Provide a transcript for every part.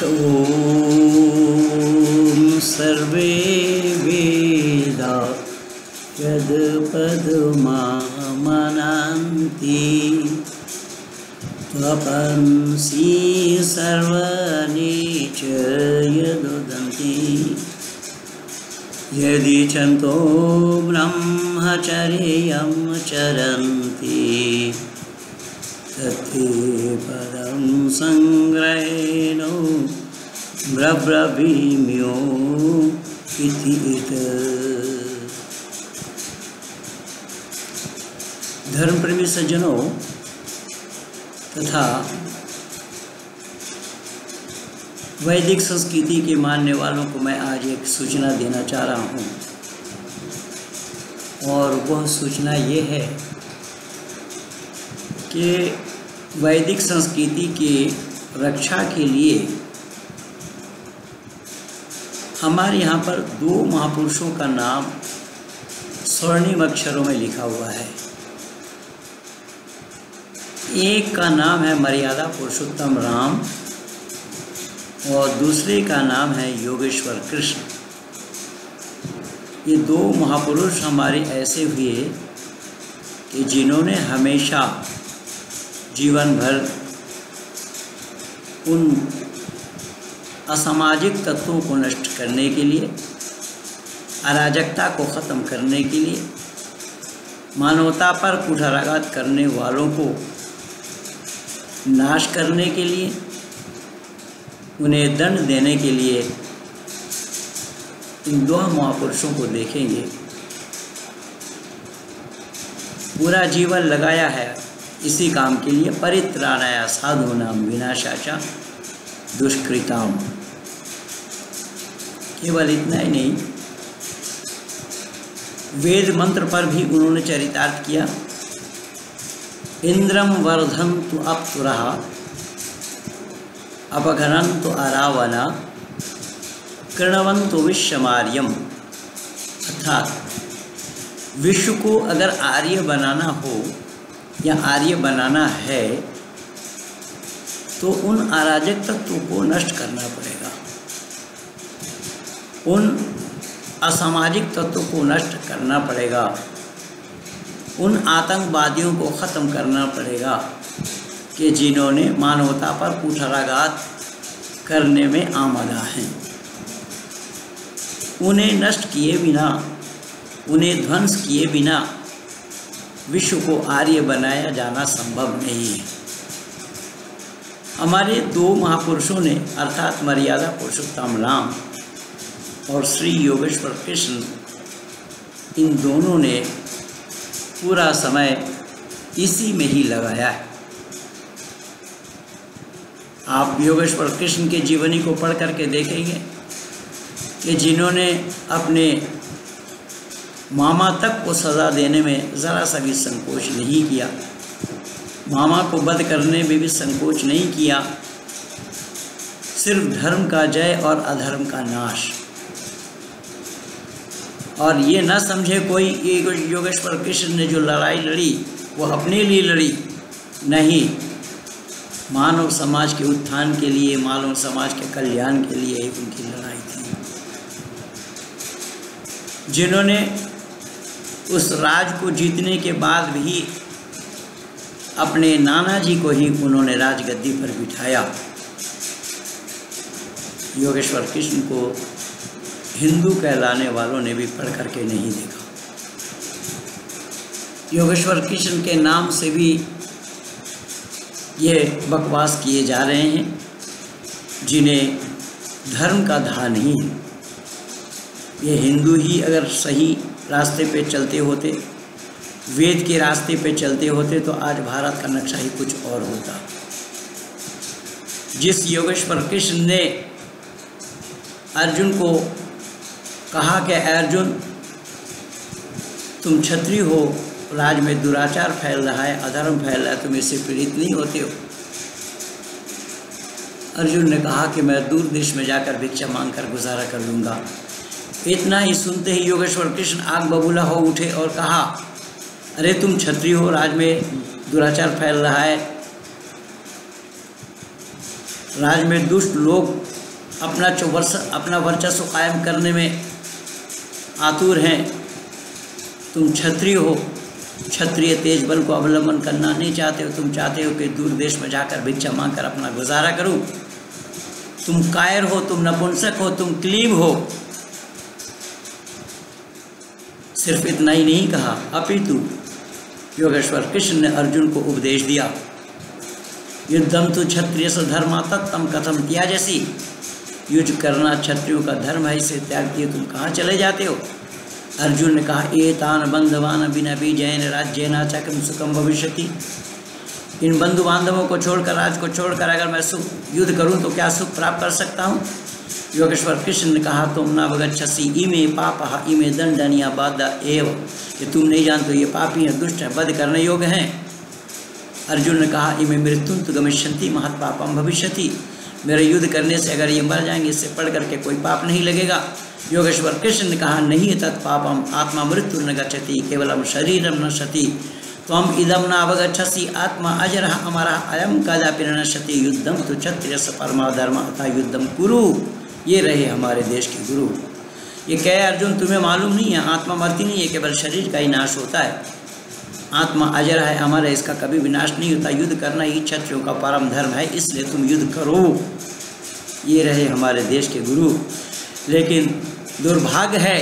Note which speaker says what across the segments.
Speaker 1: ॐ सर्वे वेदा यद्पदमामनन्ति त्वपंसि सर्वाणि च यदुदन्ति यदिच्छन्तो ब्रह्मचर्यं चरन्ति तत्ते पदं संग्रहेण ब्रवीम्यो इति धर्मप्रेमी सज्जनों तथा वैदिक संस्कृति के मानने वालों को मैं आज एक सूचना देना चाह रहा हूँ, और वह सूचना ये है कि वैदिक संस्कृति की रक्षा के लिए हमारे यहाँ पर दो महापुरुषों का नाम स्वर्णिम अक्षरों में लिखा हुआ है। एक का नाम है मर्यादा पुरुषोत्तम राम और दूसरे का नाम है योगेश्वर कृष्ण। ये दो महापुरुष हमारे ऐसे हुए कि जिन्होंने हमेशा जीवन भर उन असामाजिक तत्वों को नष्ट करने के लिए, अराजकता को ख़त्म करने के लिए, मानवता पर कुठाराघात करने वालों को नाश करने के लिए, उन्हें दंड देने के लिए इन दो महापुरुषों को देखेंगे। पूरा जीवन लगाया है इसी काम के लिए, परित्राणाय साधूनां विनाशाय दुष्कृताम्। केवल इतना ही नहीं, वेद मंत्र पर भी उन्होंने चरितार्थ किया। इंद्रम वर्धन्तु अप्सुरः अपघ्नन्तु अरावना कृण्वन्तु विश्वमार्यम। अर्थात विश्व को अगर आर्य बनाना हो या आर्य बनाना है तो उन अराजक तत्वों को नष्ट करना पड़ेगा, उन असामाजिक तत्वों को नष्ट करना पड़ेगा, उन आतंकवादियों को ख़त्म करना पड़ेगा कि जिन्होंने मानवता पर कुठाराघात करने में आमदा हैं। उन्हें नष्ट किए बिना, उन्हें ध्वंस किए बिना विश्व को आर्य बनाया जाना संभव नहीं है। हमारे दो महापुरुषों ने अर्थात मर्यादा पुरुषोत्तम राम और श्री योगेश्वर कृष्ण, इन दोनों ने पूरा समय इसी में ही लगाया है। आप योगेश्वर कृष्ण के जीवनी को पढ़ करके देखेंगे कि जिन्होंने अपने मामा तक को सज़ा देने में ज़रा सा भी संकोच नहीं किया, मामा को वध करने में भी संकोच नहीं किया, सिर्फ धर्म का जय और अधर्म का नाश। और ये न समझे कोई योगेश्वर कृष्ण ने जो लड़ाई लड़ी वो अपने लिए लड़ी, नहीं, मानव समाज के उत्थान के लिए, मानव समाज के कल्याण के लिए उनकी लड़ाई थी। जिन्होंने उस राज को जीतने के बाद भी अपने नाना जी को ही उन्होंने राजगद्दी पर बिठाया। योगेश्वर कृष्ण को हिंदू कहलाने वालों ने भी पढ़ करके नहीं देखा। योगेश्वर कृष्ण के नाम से भी ये बकवास किए जा रहे हैं जिन्हें धर्म का धा नहीं है। ये हिंदू ही अगर सही रास्ते पे चलते होते, वेद के रास्ते पे चलते होते तो आज भारत का नक्शा ही कुछ और होता। जिस योगेश्वर कृष्ण ने अर्जुन को कहा कि अर्जुन तुम क्षत्रिय हो, राज में दुराचार फैल रहा है, अधर्म फैल रहा है, तुम इससे पीड़ित नहीं होते हो। अर्जुन ने कहा कि मैं दूर देश में जाकर भिक्षा मांग कर गुजारा कर लूँगा। इतना ही सुनते ही योगेश्वर कृष्ण आग बबूला हो उठे और कहा, अरे तुम क्षत्रिय हो, राज में दुराचार फैल रहा है, राज में दुष्ट लोग अपना वर्चस्व कायम करने में आतुर हैं। तुम क्षत्रिय हो, क्षत्रिय तेज बल को अवलंबन करना नहीं चाहते हो। तुम चाहते हो कि दूर देश में जाकर भिक्षा मांग कर अपना गुजारा करूं। तुम कायर हो, तुम नपुंसक हो, तुम क्लीब हो। सिर्फ इतना ही नहीं कहा, अपितु योगेश्वर कृष्ण ने अर्जुन को उपदेश दिया, युद्धम तो क्षत्रिय धर्मा तत्तम कथम त्याजसी। युद्ध करना क्षत्रियों का धर्म है, इसे त्याग दिए तुम कहाँ चले जाते हो। अर्जुन ने कहा, एतान बंधवान बिना बीजैन राज्येन चक्रम सुखम भविष्यति। इन बंधु बांधवों को छोड़कर, राज को छोड़कर अगर मैं युद्ध करूं तो क्या सुख प्राप्त कर सकता हूं। योगेश्वर कृष्ण ने कहा, तुम न अवगच्छसि इमे पापः इमे दंडनीय बाधा एव। कि तुम नहीं जानते ये पापी हैं, दुष्ट हैं, वध करने योग्य हैं। अर्जुन ने कहा, इमे मृत्युं तु गमिष्यन्ति महत् पापम भविष्यति। मेरे युद्ध करने से अगर ये मर जाएंगे, इससे पढ़ करके कोई पाप नहीं लगेगा। योगेश्वर कृष्ण ने कहा, नहीं तत्पापम आत्मा मृत्यु न गच्छति केवलम शरीरम नश्यति। त्वम इदम न अवगच्छसि आत्मा अजरः अमरः अयम कदापि न नश्यति। युद्धम तो क्षत्रियस्य परमो धर्मः अतः युद्धम कुरु। ये रहे हमारे देश के गुरु। ये कहे, अर्जुन तुम्हें मालूम नहीं है, आत्मा मरती नहीं है, केवल शरीर का ही नाश होता है। आत्मा अजर है, अमर है, इसका कभी विनाश नहीं होता। युद्ध करना ही क्षत्रियों का परम धर्म है, इसलिए तुम युद्ध करो। ये रहे हमारे देश के गुरु। लेकिन दुर्भाग्य है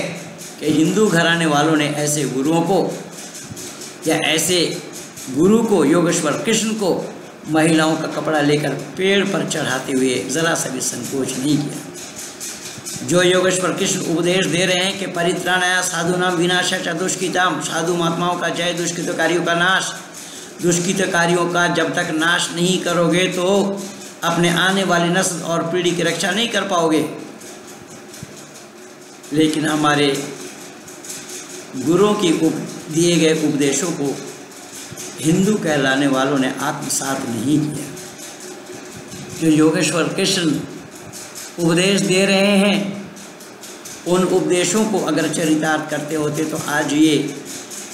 Speaker 1: कि हिंदू घराने वालों ने ऐसे गुरुओं को या ऐसे गुरु को, योगेश्वर कृष्ण को, महिलाओं का कपड़ा लेकर पेड़ पर चढ़ाते हुए जरा सा भी संकोच नहीं किया। जो योगेश्वर कृष्ण उपदेश दे रहे हैं कि परित्राणाय साधूनां विनाशाय च दुष्कृताम्, साधु महात्माओं का जय, दुष्कृतकारियों का नाश। दुष्कृतकारियों का जब तक नाश नहीं करोगे तो अपने आने वाली नस्ल और पीढ़ी की रक्षा नहीं कर पाओगे। लेकिन हमारे गुरुओं की दिए गए उपदेशों को हिंदू कहलाने वालों ने आत्मसात नहीं किया। जो योगेश्वर कृष्ण उपदेश दे रहे हैं, उन उपदेशों को अगर चरितार्थ करते होते तो आज ये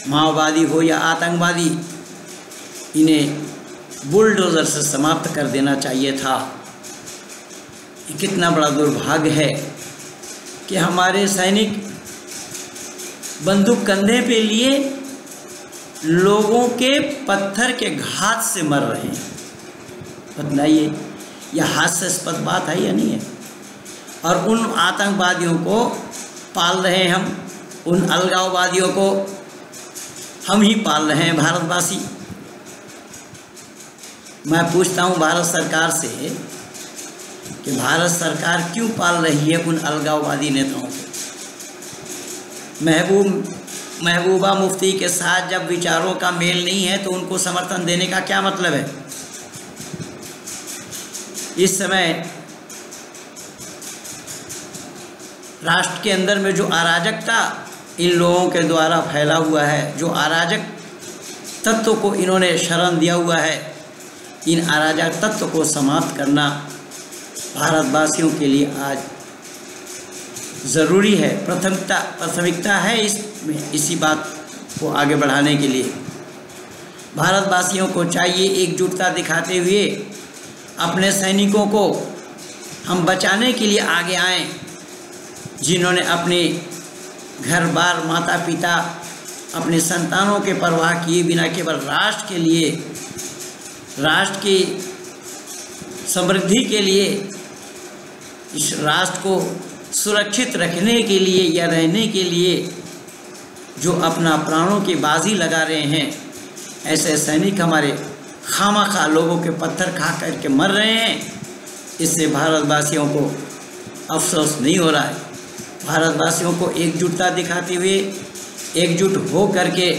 Speaker 1: माओवादी हो या आतंकवादी, इन्हें बुलडोजर से समाप्त कर देना चाहिए था। ये कितना बड़ा दुर्भाग्य है कि हमारे सैनिक बंदूक कंधे पे लिए लोगों के पत्थर के घात से मर रहे हैं। बताइए, यह हास्यास्पद बात है या नहीं है। और उन आतंकवादियों को पाल रहे हैं हम, उन अलगाववादियों को हम ही पाल रहे हैं भारतवासी। मैं पूछता हूँ भारत सरकार से कि भारत सरकार क्यों पाल रही है उन अलगाववादी नेताओं को। महबूबा मुफ्ती के साथ जब विचारों का मेल नहीं है तो उनको समर्थन देने का क्या मतलब है। इस समय राष्ट्र के अंदर में जो अराजकता इन लोगों के द्वारा फैला हुआ है, जो अराजक तत्व को इन्होंने शरण दिया हुआ है, इन अराजक तत्व को समाप्त करना भारतवासियों के लिए आज ज़रूरी है। प्राथमिकता है इसी बात को आगे बढ़ाने के लिए भारतवासियों को चाहिए एकजुटता दिखाते हुए अपने सैनिकों को हम बचाने के लिए आगे आएं, जिन्होंने अपने घर बार, माता पिता, अपने संतानों के परवाह किए बिना केवल राष्ट्र के लिए, राष्ट्र की समृद्धि के लिए, इस राष्ट्र को सुरक्षित रखने के लिए या रहने के लिए जो अपना प्राणों की बाजी लगा रहे हैं, ऐसे सैनिक हमारे खामखा लोगों के पत्थर खा करके मर रहे हैं। इससे भारतवासियों को अफसोस नहीं हो रहा है। भारतवासियों को एकजुटता दिखाते हुए एकजुट हो करके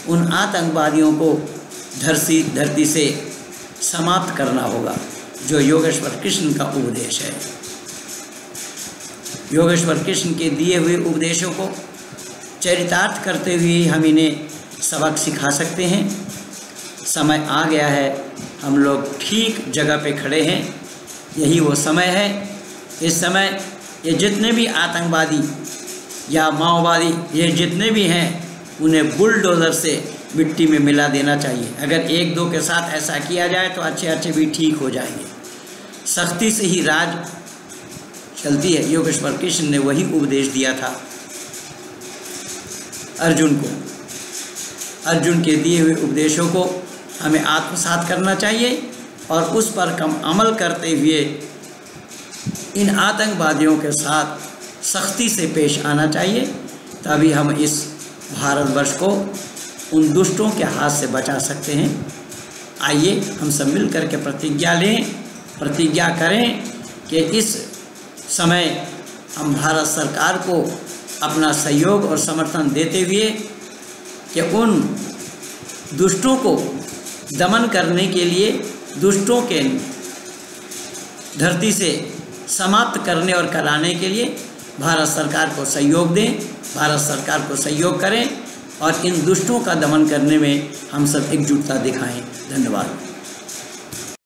Speaker 1: उन आतंकवादियों को धरती से समाप्त करना होगा, जो योगेश्वर कृष्ण का उपदेश है। योगेश्वर कृष्ण के दिए हुए उपदेशों को चरितार्थ करते हुए हम इन्हें सबक सिखा सकते हैं। समय आ गया है, हम लोग ठीक जगह पे खड़े हैं, यही वो समय है। इस समय ये जितने भी आतंकवादी या माओवादी, ये जितने भी हैं, उन्हें बुलडोज़र से मिट्टी में मिला देना चाहिए। अगर एक दो के साथ ऐसा किया जाए तो अच्छे भी ठीक हो जाएंगे। सख्ती से ही राज चलती है। योगेश्वर कृष्ण ने वही उपदेश दिया था अर्जुन को। अर्जुन के दिए हुए उपदेशों को हमें आत्मसात करना चाहिए और उस पर कम अमल करते हुए इन आतंकवादियों के साथ सख्ती से पेश आना चाहिए, तभी हम इस भारतवर्ष को उन दुष्टों के हाथ से बचा सकते हैं। आइए हम सब मिल करके प्रतिज्ञा करें कि इस समय हम भारत सरकार को अपना सहयोग और समर्थन देते हुए कि उन दुष्टों को दमन करने के लिए, दुष्टों के धरती से समाप्त करने और कराने के लिए भारत सरकार को सहयोग दें, भारत सरकार को सहयोग करें और इन दुष्टों का दमन करने में हम सब एकजुटता दिखाएं। धन्यवाद।